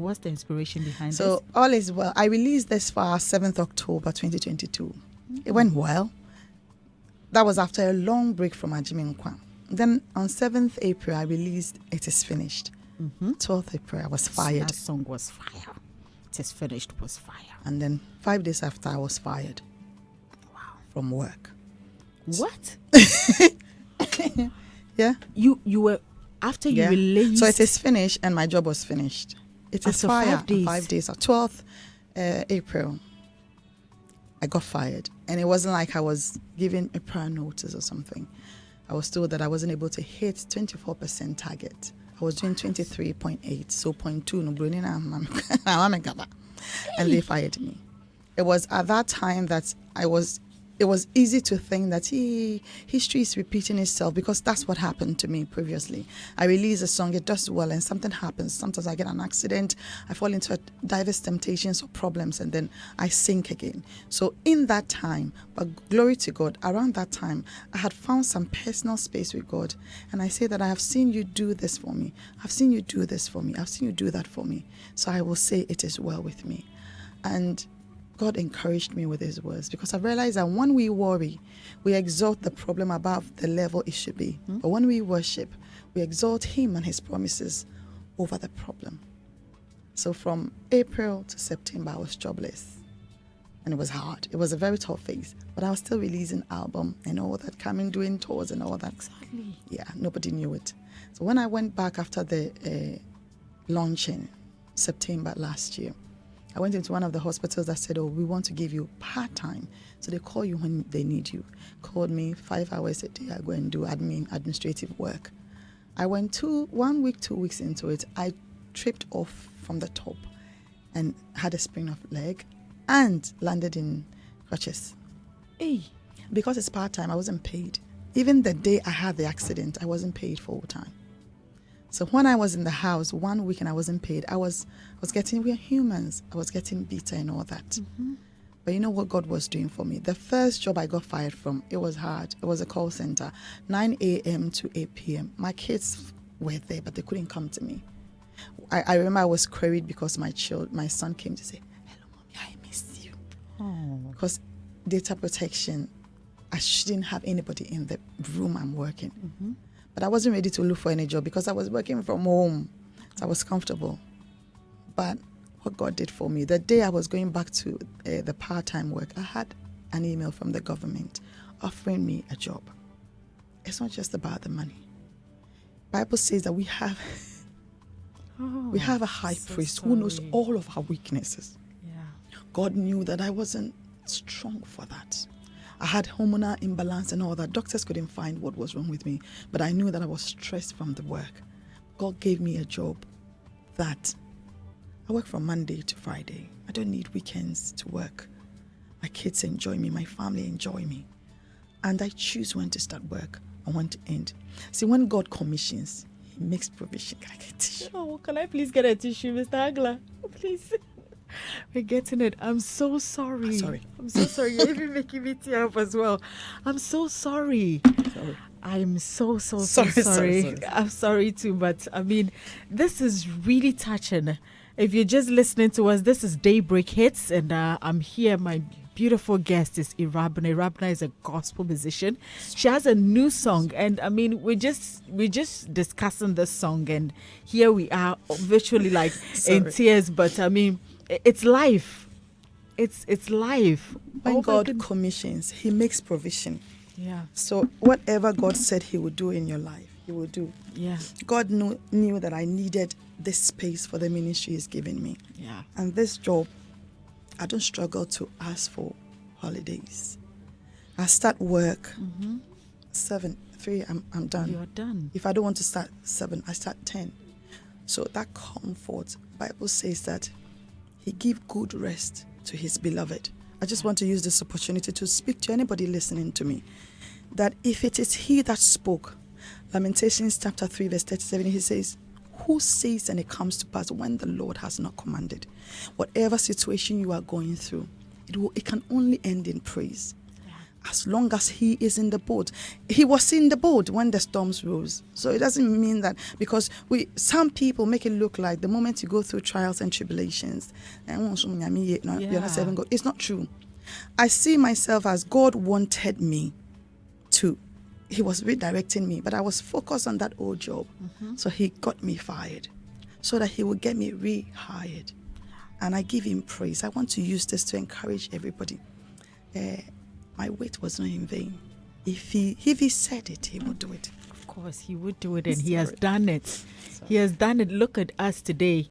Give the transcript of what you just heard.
what's the inspiration behind this? So all is well. I released this for 7th October 2022. It went well. That was after a long break from Ajimi Nkwa. Then on 7th April, I released It Is Finished. 12th April, I was fired. That song was fire. It Is Finished was fire. And then 5 days after, I was fired. Wow. From work. What? Yeah. You were, after you released. So It Is Finished and my job was finished. It is fire. 5 days. 5 days. 12th April, I got fired. And it wasn't like I was given a prior notice or something. I was told that I wasn't able to hit 24% target. I was doing 23.8, so 0.2. And they fired me. It was at that time that it was easy to think that history is repeating itself, because that's what happened to me previously. I release a song, it does well, and something happens. Sometimes I get an accident, I fall into diverse temptations or problems, and then I sink again. So in that time, but glory to God, around that time, I had found some personal space with God. And I say that I have seen you do this for me. I've seen you do this for me. I've seen you do that for me. So I will say it is well with me. And God encouraged me with his words, because I realized that when we worry, we exalt the problem above the level it should be. But when we worship, we exalt him and his promises over the problem. So from April to September, I was jobless. And it was hard. It was a very tough phase. But I was still releasing album and all that, coming, doing tours and all that. Exactly. Yeah, nobody knew it. So when I went back after the launching, September last year, I went into one of the hospitals that said, we want to give you part-time. So they call you when they need you. Called me 5 hours a day. I go and do administrative work. I went 1 week, 2 weeks into it. I tripped off from the top and had a sprain of leg and landed in crutches. Hey. Because it's part-time, I wasn't paid. Even the day I had the accident, I wasn't paid full-time. So when I was in the house 1 week and I wasn't paid, I was getting, we are humans, I was getting bitter and all that. But you know what God was doing for me? The first job I got fired from, it was hard. It was a call center, 9 a.m. to 8 p.m. My kids were there, but they couldn't come to me. I remember I was queried because my son came to say, hello, mommy, I miss you. Because data protection, I shouldn't have anybody in the room I'm working. But I wasn't ready to look for any job because I was working from home. So I was comfortable. But what God did for me, the day I was going back to the part-time work, I had an email from the government offering me a job. It's not just about the money. Bible says that we have a high priest who knows all of our weaknesses. Yeah. God knew that I wasn't strong for that. I had hormonal imbalance and all that. Doctors couldn't find what was wrong with me, but I knew that I was stressed from the work. God gave me a job that I work from Monday to Friday. I don't need weekends to work. My kids enjoy me, my family enjoy me. And I choose when to start work and when to end. See, when God commissions, he makes provision. Can I get a tissue? Oh, can I please get a tissue, Mr. Agla? Please. We're getting it. I'm so sorry. Sorry. I'm so sorry. You're even making me tear up as well. I'm so sorry. Sorry. I'm so sorry. I'm sorry too, but I mean, this is really touching. If you're just listening to us, this is Daybreak Hits, and I'm here. My beautiful guest is Ewura Abena. Ewura Abena is a gospel musician. She has a new song, and I mean, we're just discussing this song, and here we are, virtually like in tears. But I mean, it's life. It's life. When God commissions, he makes provision. Yeah. So whatever God said he would do in your life, he will do. Yeah. God knew that I needed this space for the ministry he's given me. Yeah. And this job, I don't struggle to ask for holidays. I start work 7:03, I'm done. You're done. If I don't want to start 7, I start 10. So that comfort, Bible says that he gives good rest to his beloved. I just want to use this opportunity to speak to anybody listening to me, that if it is he that spoke, Lamentations chapter 3 verse 37, he says, who says and it comes to pass when the Lord has not commanded? Whatever situation you are going through, it can only end in praise. Yeah. as long as he is in the boat. He was in the boat when the storms rose. So it doesn't mean that, because some people make it look like the moment you go through trials and tribulations, you're not serving God. It's not true. I see myself as God wanted me to. He was redirecting me, but I was focused on that old job. So he got me fired so that he would get me rehired. And I give him praise. I want to use this to encourage everybody. My wait was not in vain. If he said it, he would do it. Of course, he would do it, and he has done it. He has done it. Look at us today.